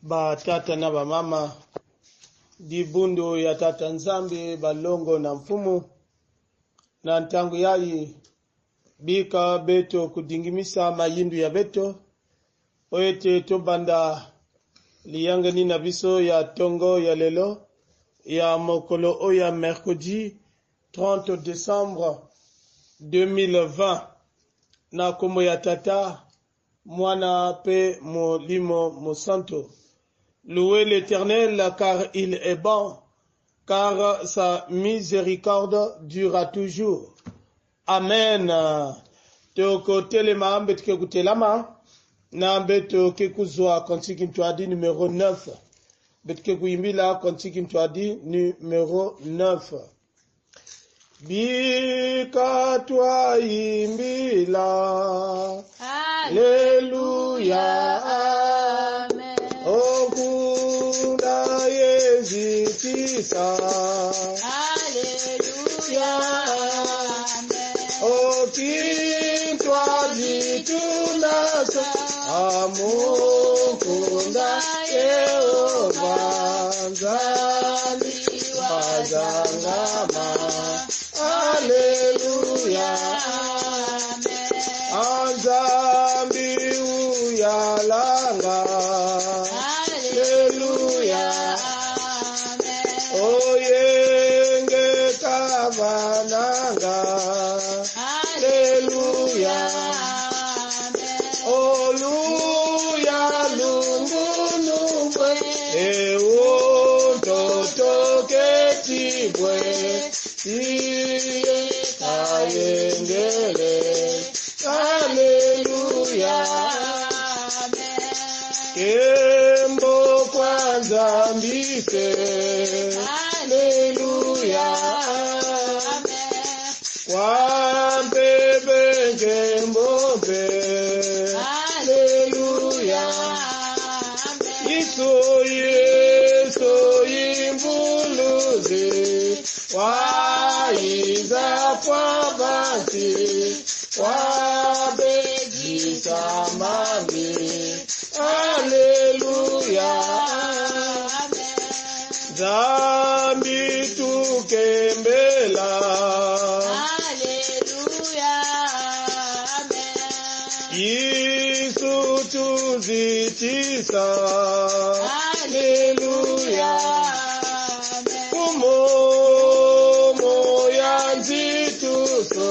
ba tata na ba mama di bundu ya tata nzambi balongo na mfumu na ntangu yayi bika beto kudingimisa mayindu ya beto oyete tobanda liyangani na biso ya tongo ya lelo ya mokolo oya mercredi 30 décembre 2020 na komo ya tata mwana pe molimo mosanto. Louez l'Éternel car il est bon, car sa miséricorde durera toujours. Amen. Toko telema mbetike kutelama na mbeto kekuzwa kontiki mtuadi numéro 9. Betike kuimbila kontiki mtuadi numéro 9. Bika twaimbila, Alleluia, Amen. Okunda yezitisa, Alleluia, Amen. Okintwa jitunasa, Amukunda Yehova, Nzali wazangama, Alleluia, Amen. Anzambi uyalanga, Alleluia, Amen. Oyenge kavananga, Alleluia, Amen. Oluya lungunubwe, ewo toto ketibwe, siye kayengele, Alleluia, Amen. Kembo kwanza mbike, Alleluia, Amen. Wampebe kembombe, Alleluia, Amen. Yeso imbuluzi, waiza kwa bati, wabejisa mami, Alleluia, Amen. Zambi tukembela, Alleluia, Amen. Yesu tuzitisa, Alleluia, Amen. Kumomo yanzituso,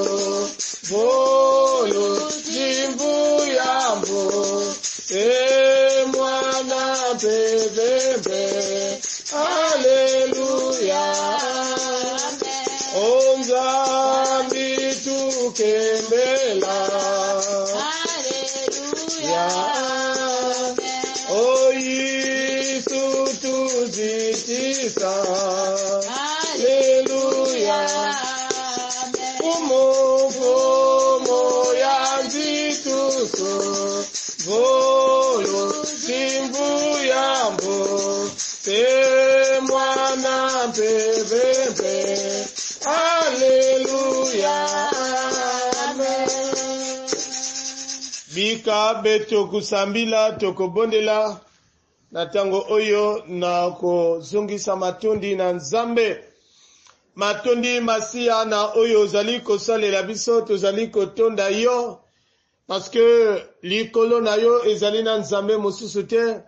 Bolo jimbu yambo, mwana bebebe, Alleluia, Amen. Onzambi tukembela, Alleluia, Amen. Oyisu tuzitisa, Alleluia, Amen. Kumomo yanzituso, Bolo jimbu yambo, mwana bebebe, Alleluia, Amen. Bika beto kusambila toko bondela na tango oyo na kozongisa matondi na nzambe. Matondi masia na oyo ozali kosalela biso tozali kotonda yo parce que likolo na yo ezali na nzambe mosusu te,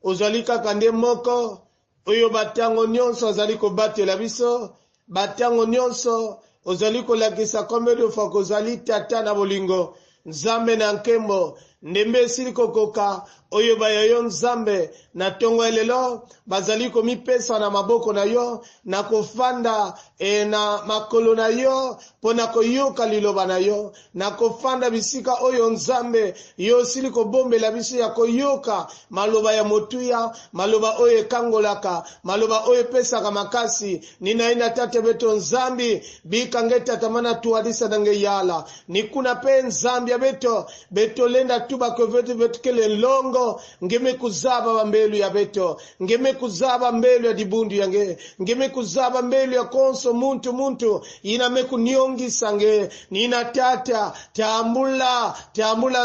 ozali kaka nde moko oyo batango nyonso ozali kobatela biso, batango nyonso ozali kolakisa kombe fois kozali tata na bolingo, nzambe na nkembo ndembe esili kokoka oyo bayayo nzambe na tongo elelo bazali komipesa na maboko na yo na kofanda na makolo na yo pona koyoka liloba na yo na kofanda bisika oyo nzambe yo sili kobombela biso ya koyoka maloba ya motuya, maloba oyo ekangolaka, maloba oyo pesaka makasi. Nina ina tate beto nzambi bikange tatamana tuadisa nange yala nikuna pe nzambi ya beto lenda tuba kovetu vetukele longo chako ngeme kuzaba bambelu ya beto ngeme kuzaba mbelu ya dibundu yange ngeme kuzaba mbelu ya konso muntu iname kuniongi sange nina tata tambula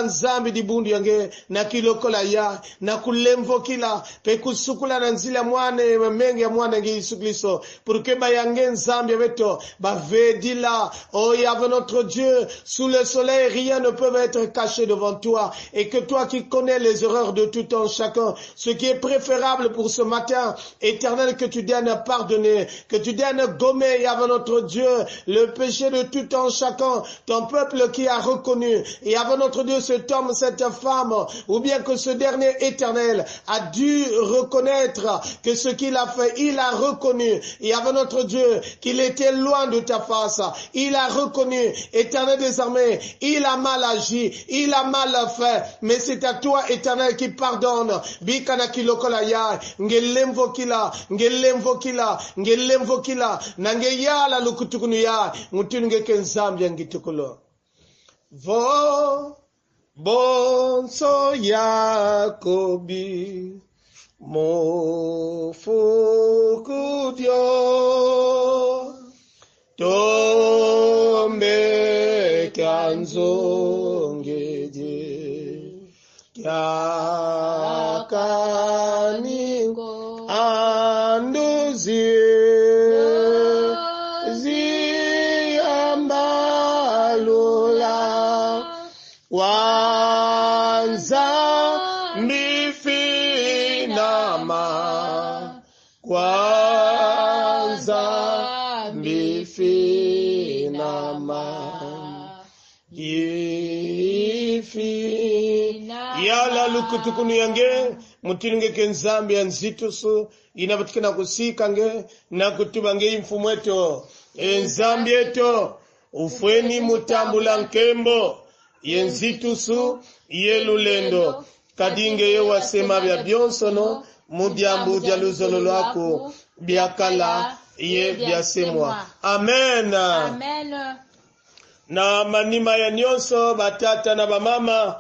nzambi dibundu yange na kilokola ya na kulemvo kila pe kusukula na nzila mwane mengi ya mwane ngi Yesu Kristo pour que ba yange nzambi ya beto ba vedila oh Yahvé notre Dieu sous le soleil rien ne peut être caché devant toi et que toi qui connais les erreurs de tout un chacun, ce qui est préférable pour ce matin, éternel, que tu daignes pardonner, que tu daignes gommer, Yahvé notre Dieu, le péché de tout un chacun, ton peuple qui a reconnu, et Yahvé notre Dieu, cet homme, cette femme, ou bien que ce dernier éternel a dû reconnaître que ce qu'il a fait, il a reconnu, et Yahvé notre Dieu, qu'il était loin de ta face, il a reconnu, éternel désormais, il a mal agi, il a mal fait, mais c'est à toi, éternel, qui pardonne. Bikana kilokola ya, ngelemvo kila, nange yala lukutukunu ya, ngutunge kenzambi ngitukulo. Vo, bonso Yakobi, mo fukudio, tombe kanzongeje. Yakaningo anduzie ziambalula wanza mifinama kwanza mifinama yala lukutukunu yange mutinge kenzambi ya nzitusu inapatikana kusikange na kutubange mfumu wetu enzambi eto ufweni mutambula nkembo yenzitusu yelulendo kadinge ye wasema bya byonsono mubyambu bya luzolo lwako byakala ye byasemwa amen amen. Na manima ya nyonso batata na bamama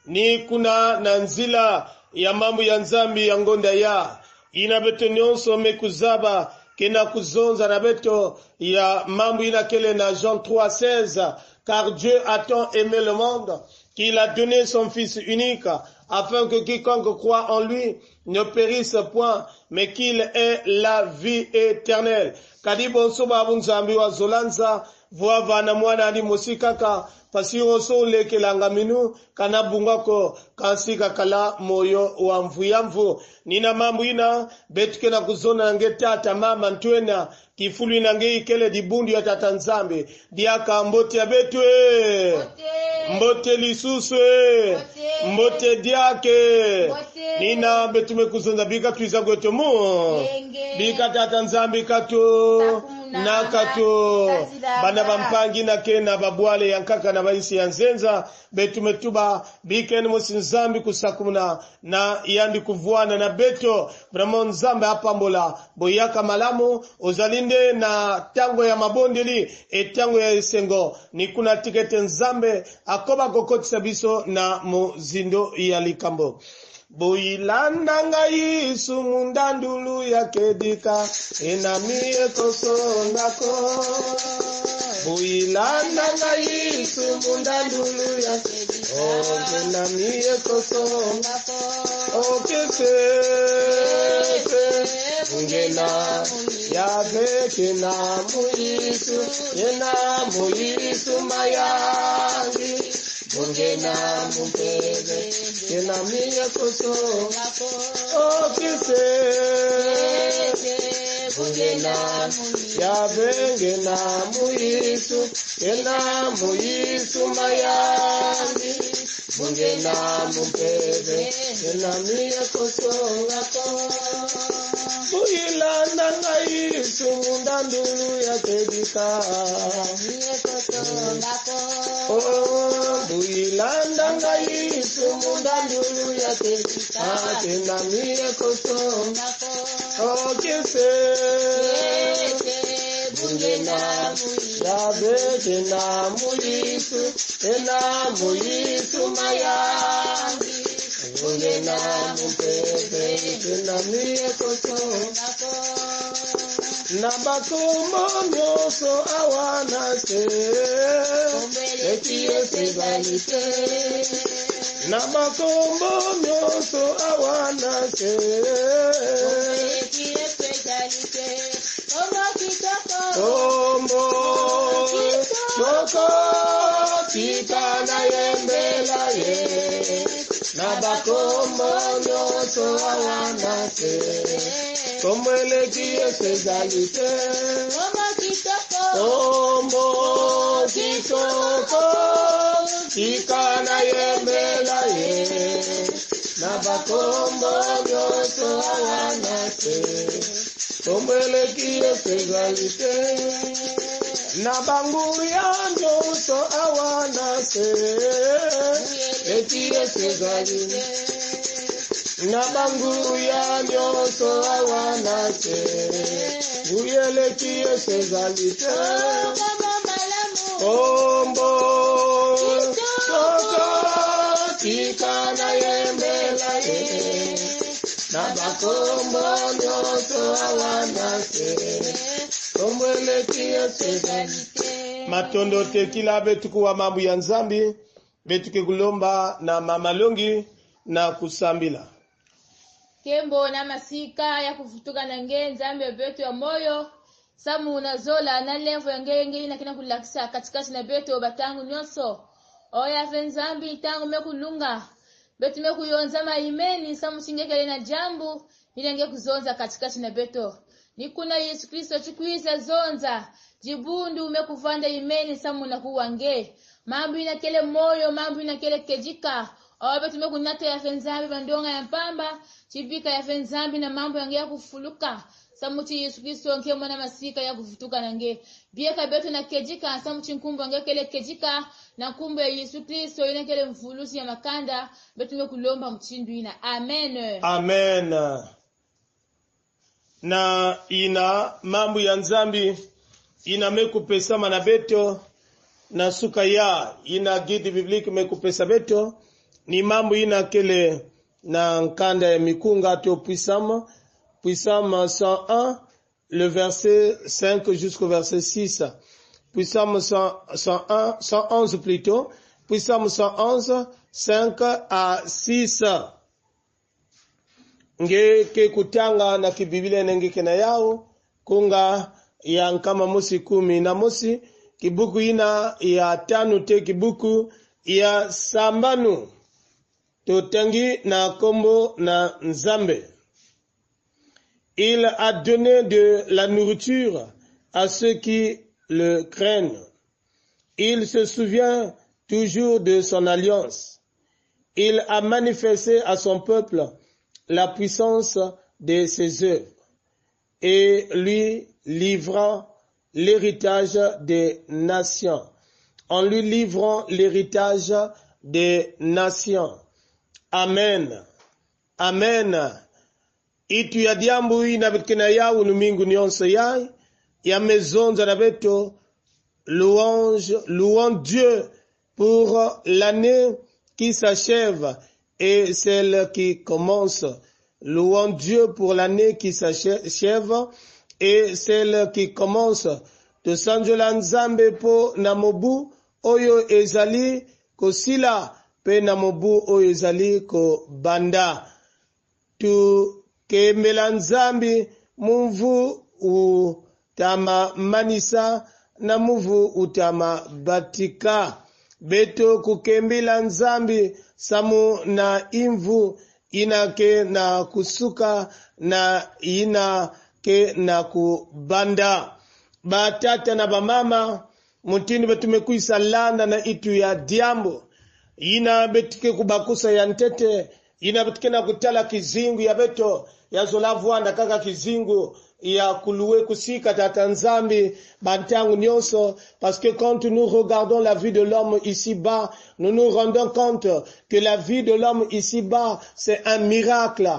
ni kuna na nzila ya mambo ya nzambi ya ngonda ya inabeto nyonso mekuzaba kena kuzonza na beto ya mambo inakele na Jean 3:16 car Dieu a tant aimé le monde qu'il a donné son fils unique afin que quiconque croit en lui ne périsse point mais qu'il ait la vie éternelle. Kadibo soba bunzambi wa zolanza voa vana mwana ali mosikaka pasiro so leke langaminu kana bungako kansika kala moyo wa mvuyamvu nina mambo ina betike na kuzona nge tata mama ntwena kifulu nange ikele dibundi ya tata nzambe diaka mbote ya betwe mbote lisuswe mbote diake nina betume kuzonda bika tuiza gotomu bika tata nzambe kato nakato bana bampangi na kena babwale yankaka na baisi ya nzenza betumetuba bikeni musinzambi kusakumuna na yandi kuvuana na beto vraiment nzambe apambola boyaka malamu ozalinde na tango ya mabondeli etango ya esengo ni kuna tikete nzambe akoba kokotisa biso na muzindo ya likambo Boilanda ngai sumundandulu ya kedika enamie kosongako Boilanda ngai sumundandulu ya kedika enamie kosongako okese ungena ya vekena muisu mayangi Bungena mumpeze kena miya koso okise bungena ya bengena muisu kena muisu mayani bungena mumpeze kena miya koso Builanda ngai sumundandulu ya kedika Builanda ngai sumundandulu ya kedika Tena miye koso okese Bungena yabe tena muisu mayandi Ungena mupepe tunamie koso na bakombo nyonso awana se etiye segalite na bakombo nyonso awana se etiye segalite kombo choko tikana yembela ye na bakombo nyonso awana se como elegiye segalite kombo kitoko tikana yembela ye na bakombo nyonso awana se como elegiye segalite na banguya nyonso awana se etiye segalite na banguya nyonso awana se uyelekiye segalite kombo koko tikana yembela ye na bakombo nyonso awana se kombo elekiye segalite matondo tekila betukuwa mambu ya nzambi betuke kulomba na mamalongi na kusambila kembo na masika ya kufutuka na nge nzambe betu ya moyo samu na zola na levo ya nge na kina kulakisa katikati na betu batangu nyonso oya fe nzambi tangu mekulunga betu mekuyonza maimeni samu chingekele na jambu ilenge kuzonza katikati na betu nikuna Yesu Kristo chikuiza zonza jibundu umekuvanda imeni samu na kuwange mambu inakele moyo mambu inakele kejika obe tumekunata ya fenzambi bandonga ya mpamba chibika ya fenzambi na mambo yange ya kufuluka samuti Yesu Kristo nke mwana masika ya kufutuka nange bieka betu na kejika samuti nkumbu yange kele kejika na nkumbu ya Yesu Kristo inakele mfulusi ya makanda betu mekulomba mchindu ina amen amen na ina mambo ya nzambi ina mekupesa mana beto na suka ya ina gidi bibliki mekupesa beto ni mambo ina kele na nkanda ya mikunga to puissame 101 le verset 5 jusqu'au verset 6 puissame 111 plutôt puissame 111 5 à 6 nge ke kutanga na kibiblia nenge kena yao kunga ya nkama mosi 10 na mosi kibuku ina ya tanu te kibuku ya sambanu totangi na kombo na nzambe. Il a donné de la nourriture à ceux qui le craignent. Il se souvient toujours de son alliance. Il a manifesté à son peuple la puissance de ses œuvres et lui livrant l'héritage des nations. En lui livrant l'héritage des nations. Amen. Amen. Itu ya diambu ina betkena yao numingu nyonso yai ya mezonza na beto louons Dieu pour l'année qui s'achève et celle qui commence. Louons Dieu pour l'année qui s'achève et celle qui commence. Tosanjola nzambe po na mobu oyo ezali kosila pe na mobu oyo ezali ko banda. Tu kembela nzambi muvu utama manisa na muvu utama batika. Beto kukembela nzambi samu na imvu inake na kusuka na inake na kubanda. Batata na bamama mutini betumekuisa landa na itu ya diambo. Ina betike kubakusa ya ntete. Ina betike na kutala kizingu ya beto. Ya zolavu anda kaka kizingu ya kuluwe kusika tata nzambi bantangu nyonso. Parce que quand nous regardons la vie de l'homme ici-bas, nous nous rendons compte que la vie de l'homme ici-bas, c'est un miracle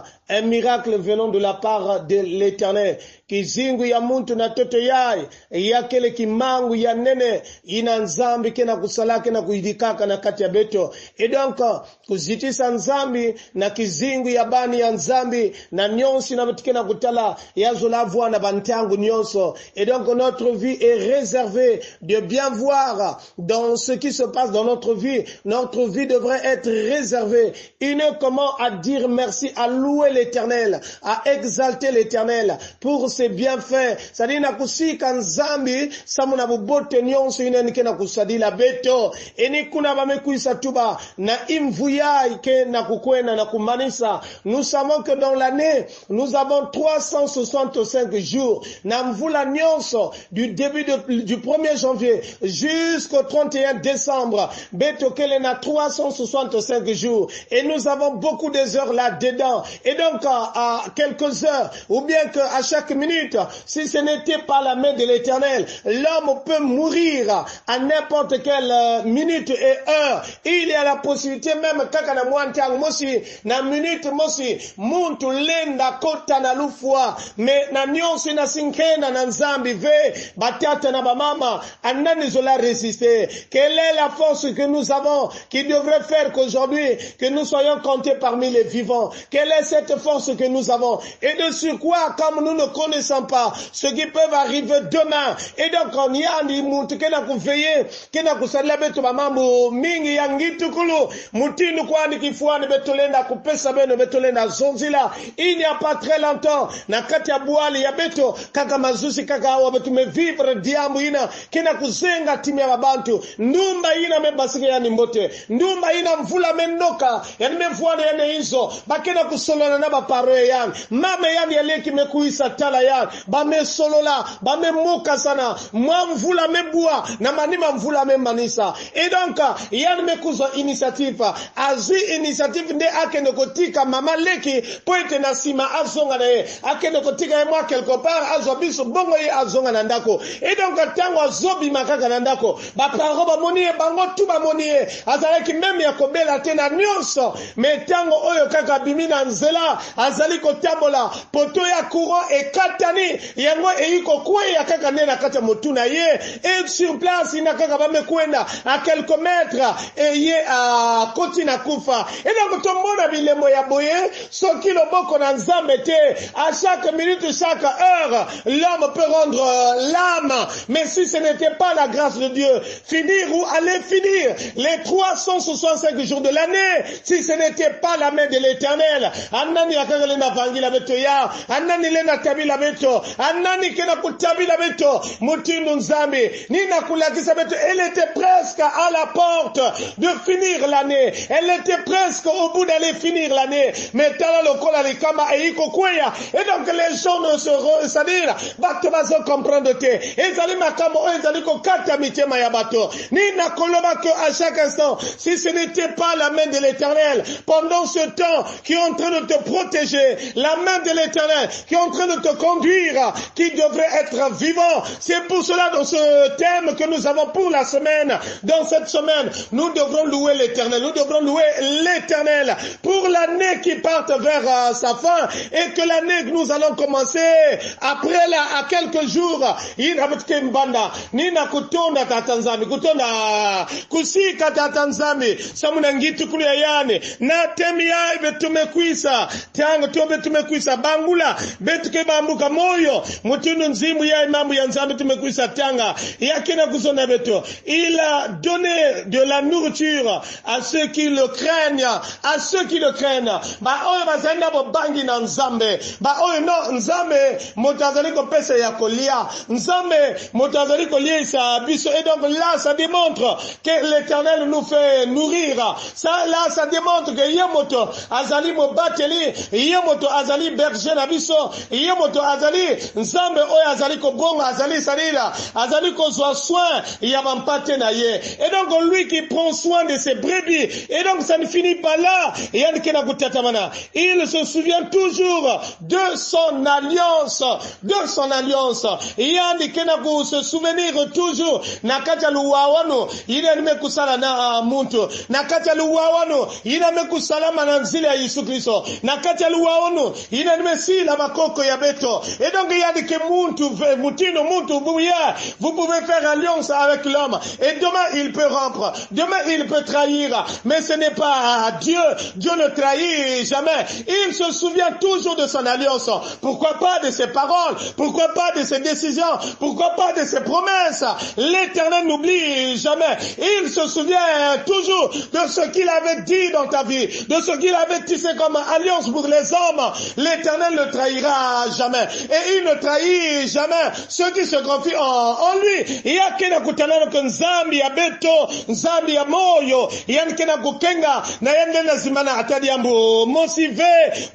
venant de la part de l'Éternel. kizingu ya muntu na toto yai ya kele kimangu ya nene ina nzambi kena kusalake na kuidikaka na kati ya beto. Et donc kuzitisa nzambi na kizingu ya bani ya nzambi na nyonsi na betikena kutala ya zolavwa na bantangu nyonso. Et donc notre vie est réservée de bien voir dans ce qui se passe dans notre vie. Notre vie devrait être réservée uniquement à dire merci, à louer l'Éternel, à exalter l'Éternel pour ses bienfaits. C'est-à-dire na kusika nzambi samuna bubote nyonso ine nike na kusadila beto eni kuna bamekuisa tuba na imvuya ike na kukwena na kumanisa. Nous savons que dans l'année nous avons 365 jours na mvula nyonso du début du 1er janvier jusqu'au 31 décembre beto kele na 365 jours et nous avons beaucoup des heures là-dedans. Et donc à quelques heures ou bien qu'à chaque minute, si ce n'était pas la main de l'Éternel, l'homme peut mourir à n'importe quelle minute et heure. Il y a la possibilité même kaka na mwantang mosi na minute mosi muntu lenda kota na lufwa me na nyonso na sinkena na nzambi ve batata na bamama anani zola résister. Quelle est la force que nous avons qui devrait faire qu'aujourd'hui que nous soyons comptés parmi les vivants? Quelle est cette force que nous avons? Et de sur quoi, comme nous ne connaissons pas ce qui peut arriver demain, et donc on y a dit muntu kena kuveiller kena kusalia beto mamambo mingi yangitu kulu mutinu kwani kifuani betolenda kupesa beno betolenda zonzila. Il n'y a pas très longtemps na kati ya buali ya beto kaka mazusi kaka awa betu me vivre diambu ina kena kuzenga timu ya babantu ndumba ina mebasike yani mbote ndumba ina mvula menoka yani mvuana yani hizo bakena kusolana na bapare yani mame yani yaleki mekuisa tala yani bame solola bame moka sana mvula mebua na manima mvula memanisa. Et donc yani mekuzo initiative azui initiative nde akende kotika mama leki poete na sima azonga na ye akende kotika ye mwa quelque part azobiso bongo ye azonga na ndako. Et donc tango azobi makaka na ndako baparo bamonie bango tu bamonie azalaki meme ya kobela tena nyonso me tango oyo kaka bimina nzela azali kotambola poto ya courant ekatani yango eiko kweya kaka nena kata motuna ye et sur place ina kaka bamekwenda à quelques mètres et ye a kotina kufa. Et donc tomona bilemo ya boye soki loboko na nzambe te à chaque minute chaque heure l'homme peut rendre l'âme. Mais si ce n'était pas la grâce de Dieu, finir ou aller finir les 365 jours de l'année, si ce n'était pas la main de l'Éternel, anani akagale na vangila beto ya anani lena tabila beto anani kena kutabila beto mutindu nzambi nina kulakisa beto. Elle était presque à la porte de finir l'année, elle était presque au bout d'aller finir l'année, mais tala lokola likama eiko kweya. Et donc les gens ne se c'est-à-dire bato bazo comprendre te ezali makamo ezali ko kata mitema ya bato nina koloba que à chaque instant si ce n'était pas la main de l'Éternel pendant ce temps qui est en train de te protéger, la main de l'Éternel qui est en train de te conduire, qui devrait être vivant. C'est pour cela dans ce thème que nous avons pour la semaine, dans cette semaine, nous devrons louer l'Éternel, nous devrons louer l'Éternel pour l'année qui part vers sa fin et que l'année que nous allons commencer après là à quelques jours nina kutonda tatanzami kutonda kusika tatanzami samuna ngitu kule yane na temi ya betumekuisa tango tobe tumekuisa bangula betuke bambuka moyo mutunu nzimu ya mambo ya nzambe tumekuisa tanga yakena kuzona beto. Il a donné de la nourriture à ceux qui le craignent, à ceux qui le craignent. Ba oyo bazenda bo bangi na nzambe ba oyo no nzambe motazali ko pesa ya kolia nzambe motazali ko liesa biso. Et donc là ça démontre que l'Éternel nous fait nourrir. Ça là ça démontre que yemoto azali mo bateli yemoto azali berger na biso yemoto azali nzambe oyo azali ko bonga azali salila azali ko soin ya bampate na ye. Et donc lui qui prend soin de ses brebis. Et donc ça ne finit pas là. Il se souvient toujours de son alliance, de son alliance. Yani kena ku se souvenir toujours nakacha luwawano ina nimekusala na muntu nakacha luwawano ina nimekusala mananzili ya Yesu Kristo nakacha luwawano ina nimesila makoko ya beto Et donc il y a des vous pouvez faire alliance avec l'homme. Et demain il peut rompre. Demain il peut trahir. Mais ce n'est pas Dieu. Dieu ne trahit jamais. Il se souvient toujours de son alliance. Pourquoi pas de ses paroles? Pourquoi pas de ses décisions? Pourquoi pas de ses promesses? L'Éternel n'oublie jamais. Il se souvient toujours de ce qu'il avait dit dans ta vie, de ce qu'il avait tissé comme alliance pour les hommes. L'Éternel ne trahira jamais. Et il ne trahit jamais ceux qui se confient en lui. Il y a kena kutanana ko nzambi ya beto, nzambi ya moyo, yani kena kukenga na yende na zimana atadi yambu mosive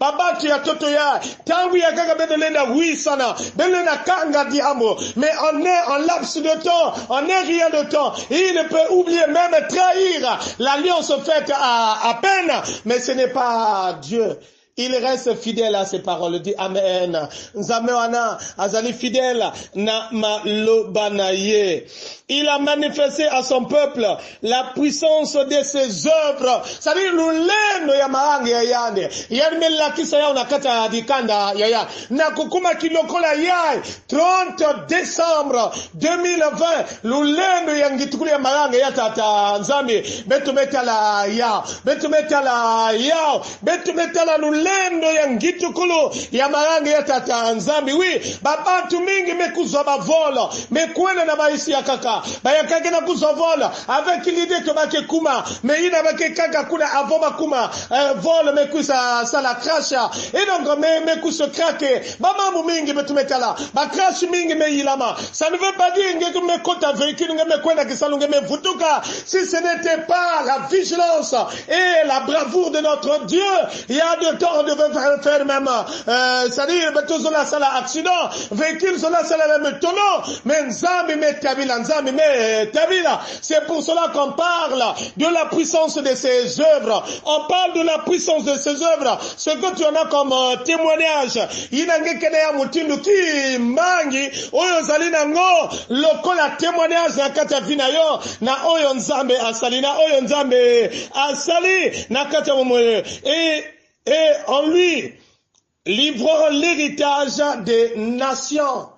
babatu ya toto ya tangu ya kaka beto lenda wisana belena kanga diamo. Mais on est en laps de temps, on n'est rien de temps. Il peut oublier même trahir l'alliance faite à peine, mais ce n'est pas Dieu. Il reste fidèle à ses paroles. Dit Amen. Nzamewana azali fidèle na malobanaye. Il a manifesté à son peuple la puissance de ses œuvres. C'est-à-dire l'uleno ya marangi ya yande. Yani melakisa ya unakata dikanda ya ya. Na kukuma kilokola ya 30 décembre 2020. L'uleno ya ngitukuli ya marangi ya tata nzambi. Betu metala ya. Betu metala ya. Betu metala lendo ya ngitukulu ya marangi ya tata nzambi. Oui, babatu mingi mekuzwa bavola. Mekwene na maisi ya kaka. Bayakake na kuzovola. Avec l'idée que bake kuma. Mais ina bake kaka kuna avoma kuma. Vol mekusa sala krasha. Et donc mekusa krake. Mamamu mingi betumetala. Ba crash mingi me ilama. Ça ne veut pas dire que me kota véhicule me kwenda kisalunge me vutuka. Si ce n'était pas la vigilance et la bravoure de notre Dieu, il y a de temps on devait faire même, c'est-à-dire, betuzola sala accident, véhicule zola sala même tono, mais nzambi me tabila, nzambi me tabila. C'est pour cela qu'on parle de la puissance de ses œuvres. On parle de la puissance de ses œuvres. Ce que tu en as comme témoignage, inange kene ya mutindu ki mangi, oyo zalina ngo, lokola témoignage na kata vina yo, na oyo nzambe asali, na oyo nzambe asali, na kata momoye. Et en lui, livrant l'héritage des nations.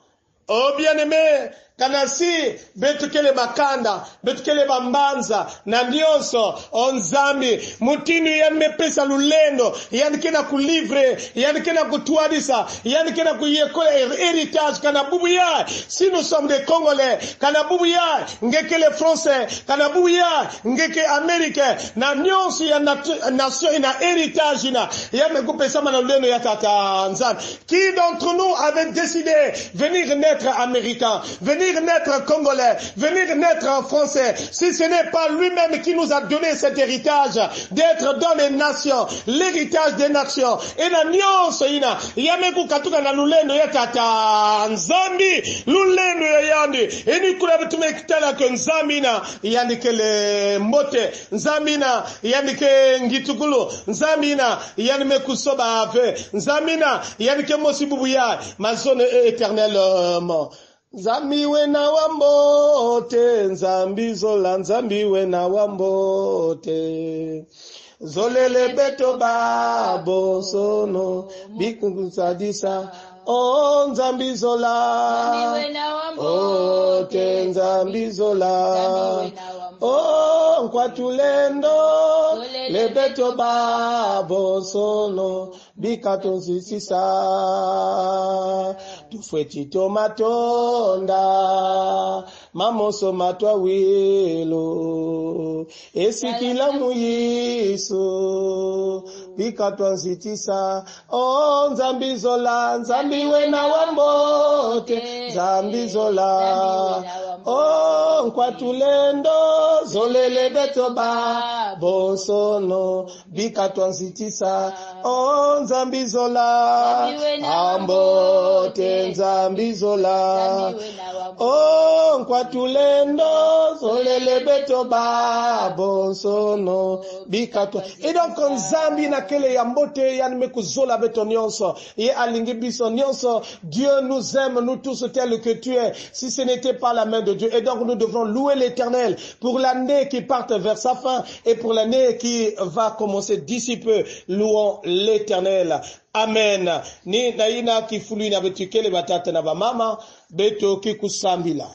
Oh bien-aimé, kanasi betukele makanda betukele bambanza na ndioso onzambi mutini yanme pesa lulendo yani kena kulivre yani kena kutuadisa yani kena kuyekola héritage kana bubuya. Si nous sommes des Congolais kana bubuya ngeke les Français kana bubuya ngeke Américain na nyonso ya nation ina héritage ina yame kupesa mana lulendo ya tata nzambi. Qui d'entre nous avait décidé venir naître américain, venir naître congolais, venir naître français, si ce n'est pas lui-même qui nous a donné cet héritage d'être dans les nations, l'héritage des nations. Et la nyonso ina yameku katuka na lulendo ya tata nzambi, lulendo ya yandi eni kula bitume kitala ke nzamina yandi kele mbote nzamina yandi ke ngitukulu nzamina yandi mekusoba ave nzamina yandi ke mosibubu ya mazone éternellement. Nzambi we na wambote, nzambi zola, nzambi we na wambote. Zolele beto babo sono, bikungusadisa, oh nzambi zola, ote nzambi zola, oh nkwatulendo, le beto babo sono, bikatonsisisa. Tufwetito matonda mamoso matwa wilo esikila muyiso bikatwa nzitisa. Oh nzambi zola, nzambi wena wambote, nzambi zola, oh nkwatulendo zolele beto ba bonsono bikatwa nzitisa. Oh nzambi zola, ambote nzambi zola, oh nkwatulendo zolele beto ba bonsono bikatwa. Et donc nzambi na kele ya mbote ya nmeku zola beto nyonso ye alingi biso nyonso. Dieu nous aime nous tous tels que tu es, si ce n'était pas la main de Dieu. Et donc nous devrons louer l'Éternel pour l'année qui part vers sa fin et pour l'année qui va commencer d'ici peu. Louons l'Éternel. Amen. Ni na ina kifulu ina betukele batata na bamama beto kikusambila.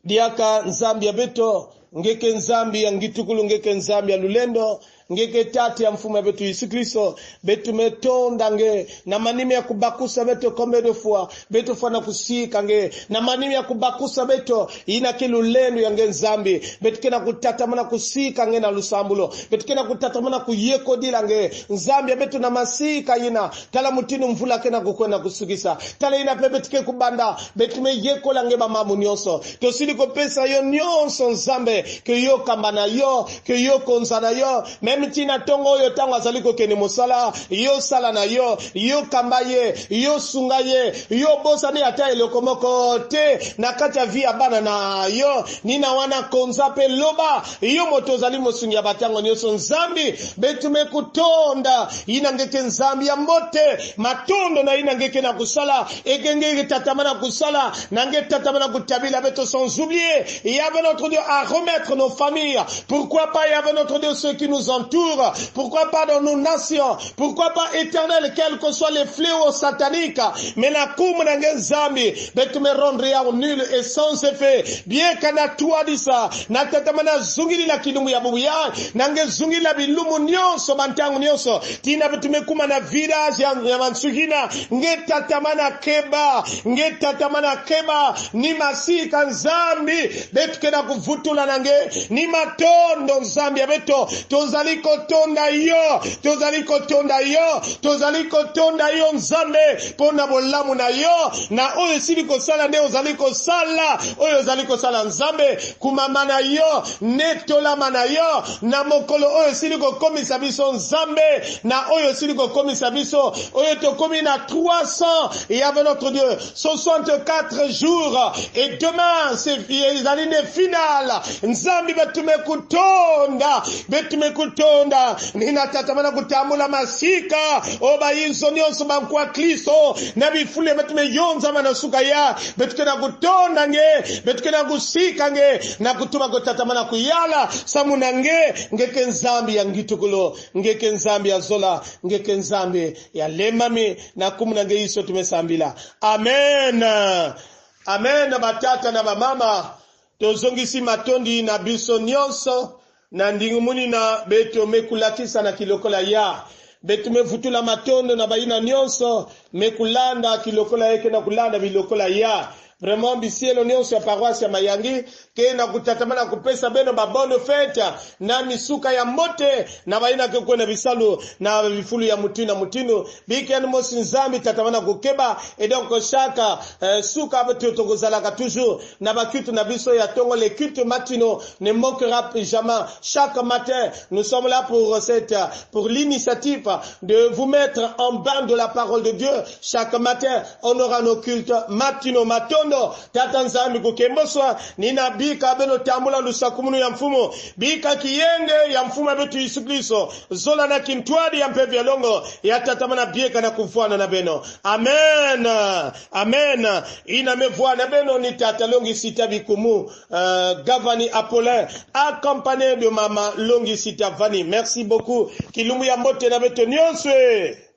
Diaka nzambi ya beto ngeke nzambi ya ngitukulu ngeke nzambi ya lulendo ngeke tate ya mfumo betu Yesu Kristo betu metonda nge na manime ya kubakusa betu kombe de fois betu fana kusika nge na manime ya kubakusa betu ina kilulendo ya nge nzambi betu kena kutatamana kusika nge na lusambulo betu kena kutatamana kuyeko dila nge nzambi ya betu na masika ina tala mutinu mvula kena kukwena kusugisa tala ina betu ke kubanda betu me yeko la nge mamamu nyonso tosili ko pesa yo nyonso nzambe ke yo kambana yo ke yo konzana yo Tina tongo yo tango azaliko kene mosala yo sala na yo kambaye yo sungaye yo bosani ata elokomoko te na kata via bana na yo nina wana konzape loba yo motozali mosungi ya batango nyoso nzambi betume kutonda inangeke nzambi ya mbote matondo na inangeke na kusala egenge tatamana kusala nange tatamana kutabila beto sans oublier il y avait notre Dieu à remettre nos familles pourquoi pas il y avait notre Dieu ceux qui nous entourent. Pourquoi pas dans nos nations? Pourquoi pas éternel, quels que soient les fléaux sataniques? Mais la koum n'angenzambi, bet me rendre à nul et sans effet. Bien qu'à toi dit ça, na tatamana zungili la kilumu ya bubuya, nange zungili la bilumu nyonso, mantangu nyonso, tina bet me kumana village ya mansugina, nge tatamana keba, ni masika nzambi, bet kena kuvutula nange, ni matondo nzambi ya beto, tozali kotonda yo nzambe pona bolamu na yo na oyo siliko sala nde ozaliko sala nzambe kumama na yo netolama na yo na mokolo oyo siliko komisa biso nzambe na oyo siliko komisa biso oyo tokomi na 300 et avec notre Dieu 64 jours et demain c'est la ligne finale nzambe betume kutonda tonda nina tatamana kutambula masika oba yinso nyonso bankwa Kristo na bifule betume yonza manasuka ya betukena kutonda nge betukena kusika nge na kutuma kutatamana kuyala samuna ngeke nzambi ya ngitukulo ngeke nzambi ya zola ngeke nzambi ya lemami na kumuna nge yiso tumesambila amen batata na bamama tozongisi matondi na biso nyonso na ndingumuni na beto mekulakisa na kilokola ya beto mevutula matondo na baina nyonso mekulanda kilokola yake na kulanda bilokola ya vraiment bisielo nyonso ya paroisse ya Mayangi ke na kutatamana kupesa beno ba bonne fête na misuka ya mote na baina ke kwena bisalu na bifulu ya mutino bikeni mosi nzambi tatamana kukeba et donc chaque suka beto tongozalaka toujours na bakutu na biso ya tongo les cultes matinaux ne manquera jamais chaque matin nous sommes là pour l'initiative de vous mettre en bain de la parole de Dieu chaque matin on aura nos cultes matinaux matondo tata nzambi kukemboswa nina bika beno tambula lusakumunu ya mfumo bika kiyenge ya mfumo betu Yesu Kristo zola na kintwadi ya mpevi ya longo ya tatamana bieka na kufuana na beno amen ina mevuana beno ni tata longi sita bikumu Gavani Apollin accompagné de mama longi sita Vani merci beaucoup kilumu ya mbote na beto nyonswe